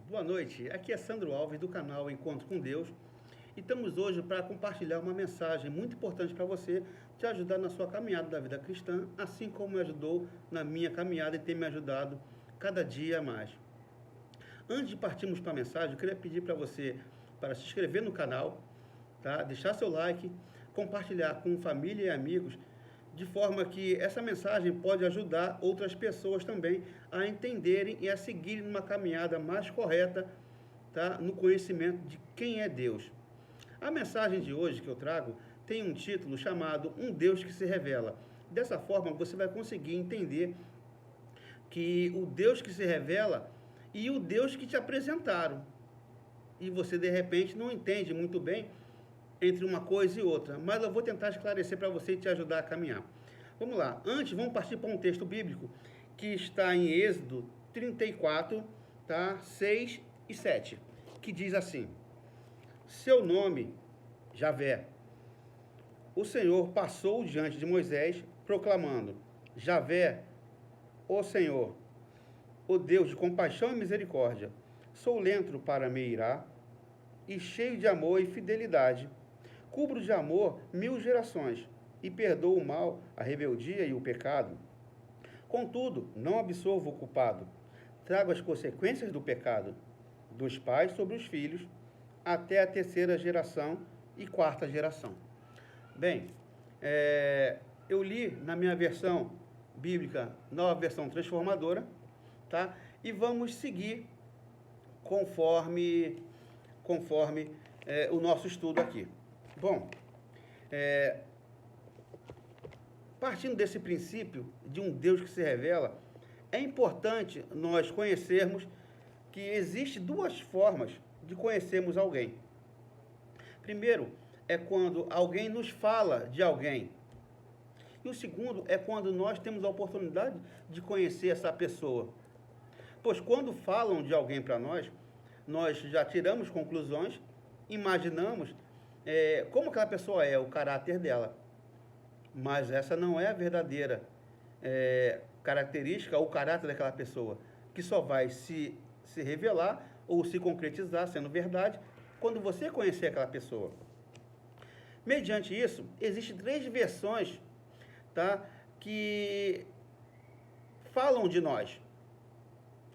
Boa noite, aqui é Sandro Alves do canal Encontro com Deus e estamos hoje para compartilhar uma mensagem muito importante para você, te ajudar na sua caminhada da vida cristã, assim como me ajudou na minha caminhada e tem me ajudado cada dia mais. Antes de partirmos para a mensagem, eu queria pedir para você para se inscrever no canal, tá? Deixar seu like, compartilhar com família e amigos, de forma que essa mensagem pode ajudar outras pessoas também a entenderem e a seguirem numa caminhada mais correta, tá? No conhecimento de quem é Deus. A mensagem de hoje que eu trago tem um título chamado Um Deus que se Revela. Dessa forma, você vai conseguir entender que o Deus que se revela e o Deus que te apresentaram. E você, de repente, não entende muito bem entre uma coisa e outra, mas eu vou tentar esclarecer para você e te ajudar a caminhar. Vamos lá. Antes, vamos partir para um texto bíblico que está em Êxodo 34, tá? 6 e 7, que diz assim: Seu nome, Javé, o Senhor passou diante de Moisés, proclamando: Javé, o Senhor, o Deus de compaixão e misericórdia, sou lento para me irar e cheio de amor e fidelidade. Cubro de amor 1000 gerações e perdoo o mal, a rebeldia e o pecado. Contudo, não absolvo o culpado. Trago as consequências do pecado dos pais sobre os filhos até a terceira geração e quarta geração. Bem, eu li na minha versão bíblica, nova versão transformadora, tá? E vamos seguir conforme o nosso estudo aqui. Bom, partindo desse princípio de um Deus que se revela, é importante nós conhecermos que existem duas formas de conhecermos alguém. Primeiro, é quando alguém nos fala de alguém. E o segundo é quando nós temos a oportunidade de conhecer essa pessoa. Pois quando falam de alguém para nós já tiramos conclusões, imaginamos como aquela pessoa é, o caráter dela. Mas essa não é a verdadeira característica ou caráter daquela pessoa, que só vai se revelar ou se concretizar, sendo verdade, quando você conhecer aquela pessoa. Mediante isso, existem 3 versões, tá, que falam de nós.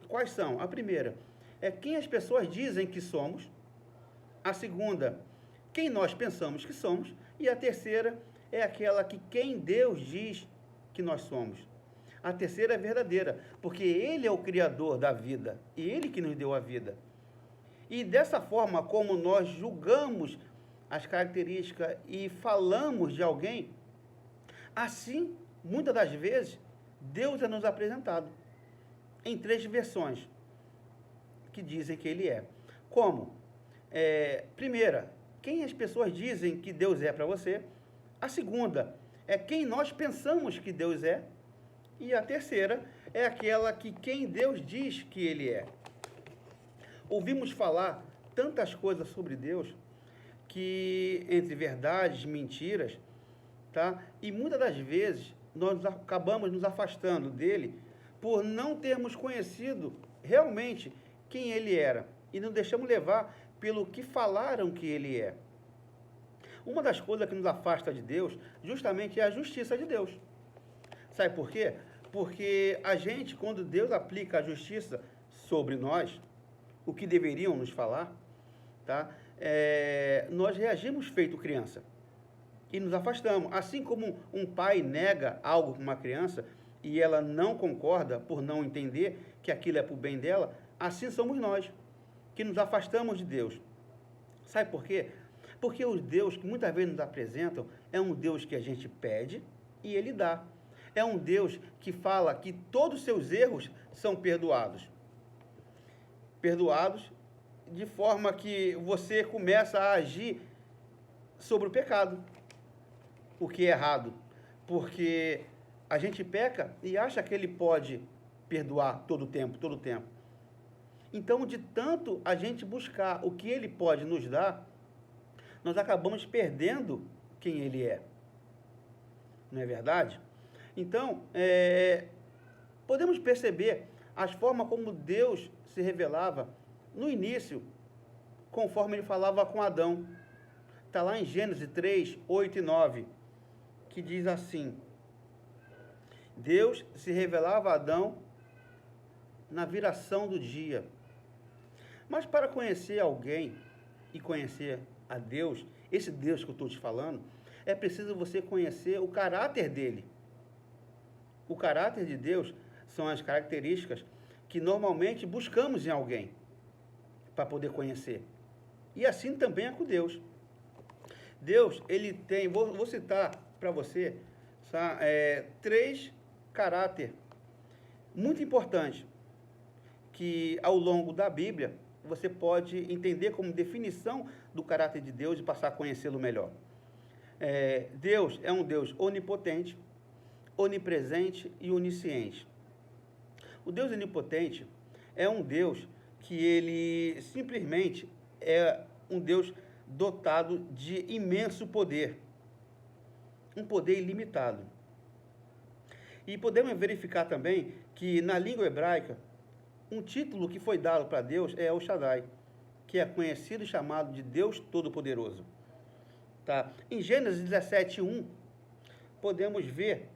Quais são? A primeira é quem as pessoas dizem que somos. A segunda, quem nós pensamos que somos. E a terceira é aquela que quem Deus diz que nós somos. A terceira é verdadeira, porque Ele é o Criador da vida, e Ele que nos deu a vida. E dessa forma como nós julgamos as características e falamos de alguém, assim, muitas das vezes, Deus é nos apresentado em 3 versões que dizem que Ele é. Como? Primeira, quem as pessoas dizem que Deus é para você. A segunda é quem nós pensamos que Deus é. E a terceira é aquela que quem Deus diz que Ele é. Ouvimos falar tantas coisas sobre Deus, que entre verdades, mentiras, tá? E muitas das vezes nós acabamos nos afastando dele por não termos conhecido realmente quem ele era e não deixamos levar pelo que falaram que ele é. Uma das coisas que nos afasta de Deus justamente é a justiça de Deus. Sabe por quê? Porque a gente, quando Deus aplica a justiça sobre nós, o que deveriam nos falar, tá? Nós reagimos feito criança e nos afastamos. Assim como um pai nega algo para uma criança e ela não concorda por não entender que aquilo é para o bem dela, assim somos nós, que nos afastamos de Deus. Sabe por quê? Porque o Deus que muitas vezes nos apresentam é um Deus que a gente pede e Ele dá. É um Deus que fala que todos os seus erros são perdoados. Perdoados de forma que você começa a agir sobre o pecado, o que é errado. Porque a gente peca e acha que Ele pode perdoar todo o tempo, todo o tempo. Então, de tanto a gente buscar o que Ele pode nos dar, nós acabamos perdendo quem Ele é. Não é verdade? Então, podemos perceber as formas como Deus se revelava no início, conforme ele falava com Adão. Está lá em Gênesis 3, 8 e 9, que diz assim: Deus se revelava a Adão na viração do dia. Mas para conhecer alguém e conhecer a Deus, esse Deus que eu estou te falando, é preciso você conhecer o caráter dele. O caráter de Deus são as características que normalmente buscamos em alguém para poder conhecer. E assim também é com Deus. Deus, ele tem, vou citar para você, três caráteres muito importantes que ao longo da Bíblia você pode entender como definição do caráter de Deus e passar a conhecê-lo melhor. Deus é um Deus onipotente, onipresente e onisciente. O Deus onipotente é um Deus que ele simplesmente é um Deus dotado de imenso poder, um poder ilimitado. E podemos verificar também que na língua hebraica, um título que foi dado para Deus é El Shaddai, que é conhecido e chamado de Deus Todo-Poderoso. Tá? Em Gênesis 17:1, podemos ver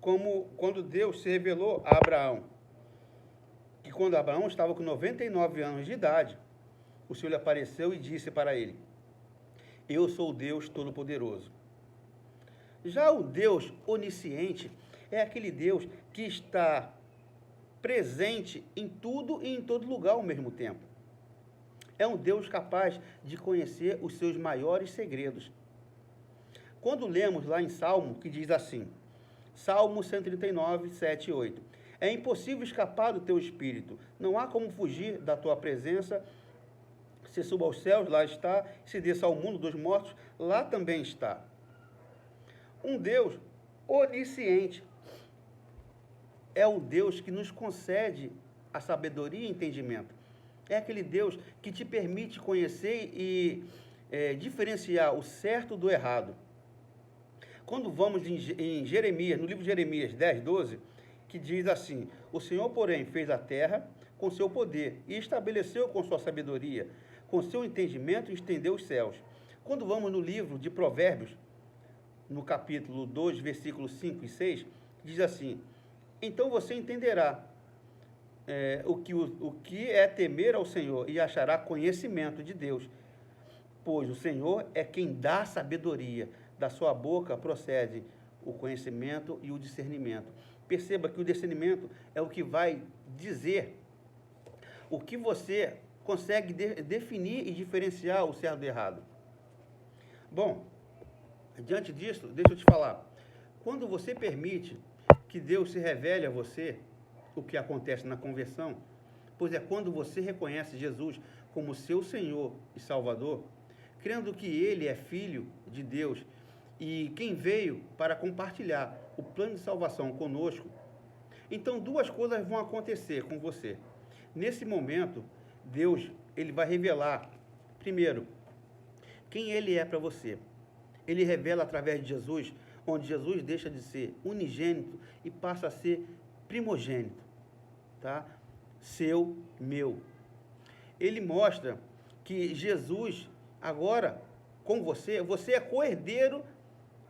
como quando Deus se revelou a Abraão, que quando Abraão estava com 99 anos de idade, o Senhor lhe apareceu e disse para ele: Eu sou o Deus Todo-Poderoso. Já o Deus onisciente é aquele Deus que está presente em tudo e em todo lugar ao mesmo tempo. É um Deus capaz de conhecer os seus maiores segredos. Quando lemos lá em Salmo, que diz assim, Salmo 139, 7 e 8, é impossível escapar do teu espírito, não há como fugir da tua presença. Se suba aos céus, lá está, se desça ao mundo dos mortos, lá também está. Um Deus onisciente é o Deus que nos concede a sabedoria e entendimento. É aquele Deus que te permite conhecer e diferenciar o certo do errado. Quando vamos em Jeremias, no livro de Jeremias 10, 12, que diz assim, o Senhor, porém, fez a terra com seu poder e estabeleceu com sua sabedoria, com seu entendimento, estendeu os céus. Quando vamos no livro de Provérbios, no capítulo 2, versículos 5 e 6, diz assim, então você entenderá o que é temer ao Senhor e achará conhecimento de Deus, pois o Senhor é quem dá sabedoria, da sua boca procede o conhecimento e o discernimento. Perceba que o discernimento é o que vai dizer o que você consegue definir e diferenciar o certo do errado. Bom, diante disso, deixa eu te falar. Quando você permite que Deus se revele a você, o que acontece na conversão, pois é quando você reconhece Jesus como seu Senhor e Salvador, crendo que Ele é Filho de Deus e quem veio para compartilhar o plano de salvação conosco, então duas coisas vão acontecer com você. Nesse momento, Deus ele vai revelar, primeiro, quem Ele é para você. Ele revela através de Jesus, onde Jesus deixa de ser unigênito e passa a ser primogênito, tá? Seu, meu. Ele mostra que Jesus, agora, com você, você é co-herdeiro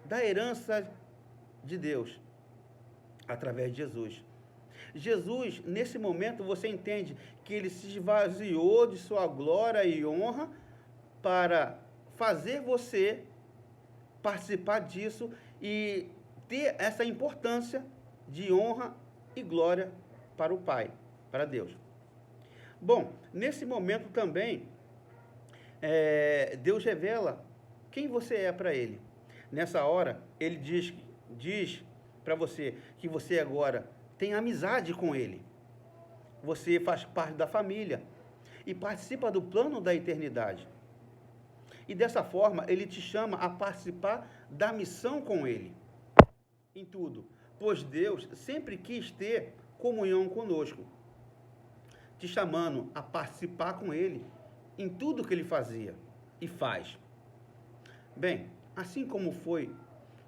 da herança de Deus, através de Jesus. Jesus, nesse momento, você entende que ele se esvaziou de sua glória e honra para fazer você participar disso e ter essa importância de honra e glória para o Pai, para Deus. Bom, nesse momento também, Deus revela quem você é para Ele. Nessa hora, Ele diz para você que você agora tem amizade com Ele. Você faz parte da família e participa do plano da eternidade. E dessa forma, Ele te chama a participar da missão com Ele. Em tudo. Pois Deus sempre quis ter comunhão conosco, te chamando a participar com Ele em tudo que Ele fazia e faz. Bem, assim como foi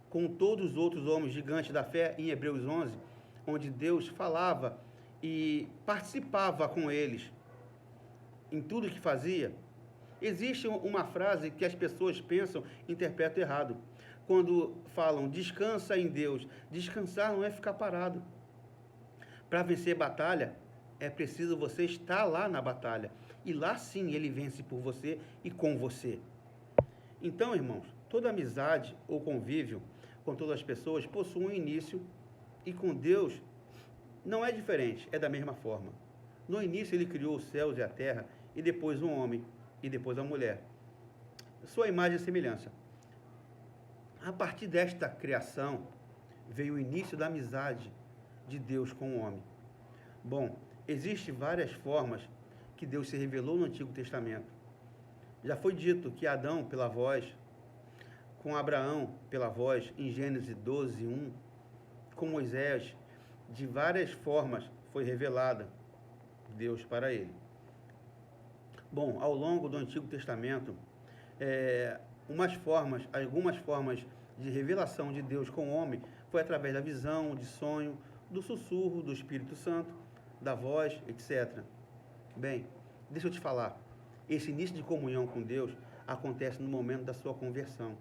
com todos os outros homens gigantes da fé em Hebreus 11, onde Deus falava e participava com eles em tudo que fazia? Existe uma frase que as pessoas pensam e interpretam errado. Quando falam descansa em Deus, descansar não é ficar parado. Para vencer batalha, é preciso você estar lá na batalha. E lá sim ele vence por você e com você. Então, irmãos, toda amizade ou convívio com todas as pessoas possui um início e com Deus não é diferente, é da mesma forma. No início ele criou os céus e a terra e depois o homem e depois a mulher. Sua imagem e semelhança. A partir desta criação veio o início da amizade de Deus com o homem. Bom, existem várias formas que Deus se revelou no Antigo Testamento. Já foi dito que Adão, pela voz, com Abraão, pela voz, em Gênesis 12, 1, com Moisés, de várias formas foi revelada Deus para ele. Bom, ao longo do Antigo Testamento, algumas formas de revelação de Deus com o homem foi através da visão, de sonho, do sussurro do Espírito Santo, da voz, etc. Bem, deixa eu te falar, esse início de comunhão com Deus acontece no momento da sua conversão.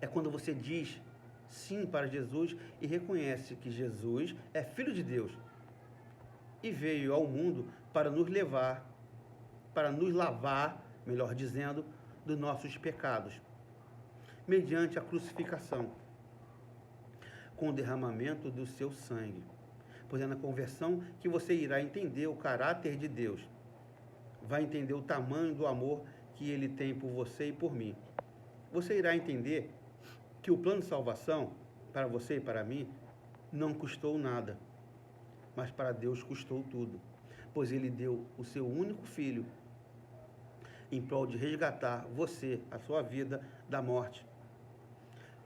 É quando você diz sim para Jesus e reconhece que Jesus é Filho de Deus e veio ao mundo para nos lavar, melhor dizendo, dos nossos pecados, mediante a crucificação, com o derramamento do seu sangue. Pois é na conversão que você irá entender o caráter de Deus, vai entender o tamanho do amor que Ele tem por você e por mim. Você irá entender que o plano de salvação, para você e para mim, não custou nada, mas para Deus custou tudo, pois Ele deu o seu único Filho em prol de resgatar você, a sua vida, da morte,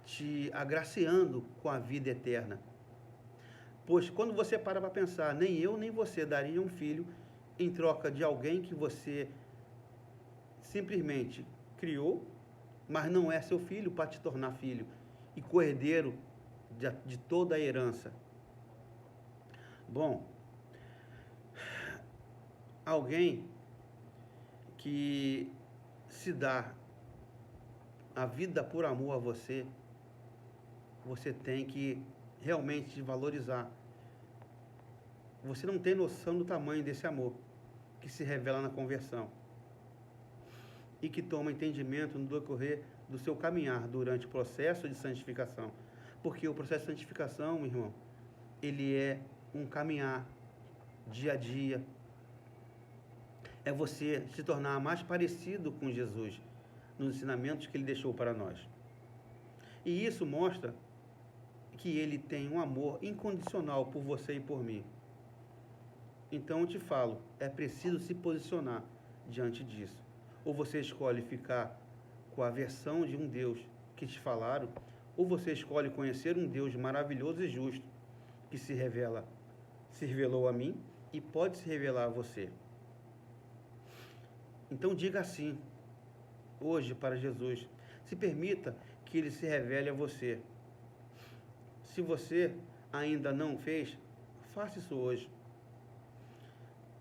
te agraciando com a vida eterna. Pois quando você para pensar, nem eu nem você daria um filho em troca de alguém que você simplesmente criou, mas não é seu filho para te tornar filho e co-herdeiro de toda a herança. Bom, alguém que se dá a vida por amor a você, você tem que realmente valorizar. Você não tem noção do tamanho desse amor que se revela na conversão e que toma entendimento no decorrer do seu caminhar durante o processo de santificação. Porque o processo de santificação, meu irmão, ele é um caminhar dia a dia. É você se tornar mais parecido com Jesus nos ensinamentos que Ele deixou para nós. E isso mostra que Ele tem um amor incondicional por você e por mim. Então eu te falo, é preciso se posicionar diante disso. Ou você escolhe ficar com a versão de um Deus que te falaram, ou você escolhe conhecer um Deus maravilhoso e justo que se revelou a mim e pode se revelar a você. Então diga assim, hoje para Jesus, se permita que Ele se revele a você. Se você ainda não fez, faça isso hoje.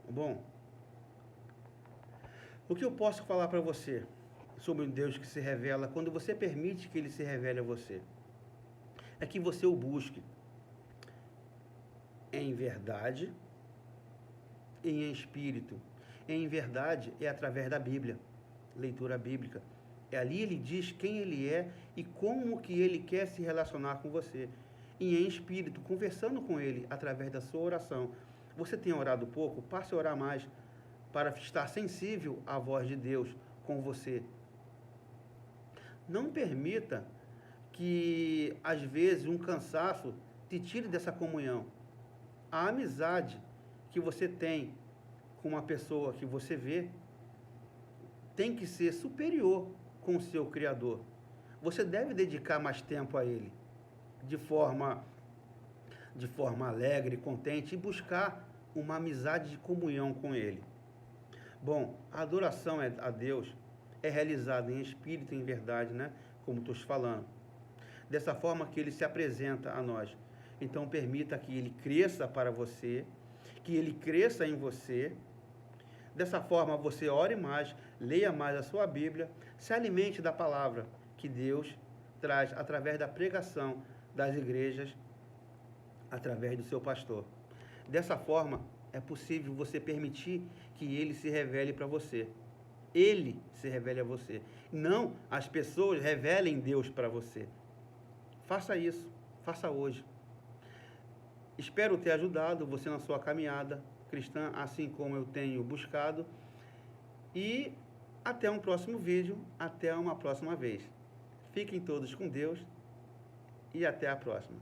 Bom, o que eu posso falar para você sobre um Deus que se revela, quando você permite que Ele se revele a você, é que você o busque em verdade e em espírito. Em verdade é através da Bíblia, leitura bíblica. Ali Ele diz quem Ele é e como que Ele quer se relacionar com você. E em espírito, conversando com Ele através da sua oração. Você tem orado pouco? Passe a orar mais para estar sensível à voz de Deus com você. Não permita que, às vezes, um cansaço te tire dessa comunhão. A amizade que você tem com uma pessoa que você vê tem que ser superior com o seu Criador. Você deve dedicar mais tempo a Ele, de forma alegre, contente, e buscar uma amizade de comunhão com Ele. Bom, a adoração a Deus é realizada em espírito e em verdade, né? Como estou te falando. Dessa forma que Ele se apresenta a nós. Então, permita que Ele cresça para você, que Ele cresça em você, Dessa forma, você ore mais, leia mais a sua Bíblia, se alimente da palavra que Deus traz através da pregação das igrejas, através do seu pastor. Dessa forma, é possível você permitir que ele se revele para você. Ele se revele a você. Não as pessoas revelem Deus para você. Faça isso. Faça hoje. Espero ter ajudado você na sua caminhada cristã, assim como eu tenho buscado. E até um próximo vídeo, até uma próxima vez. Fiquem todos com Deus e até a próxima.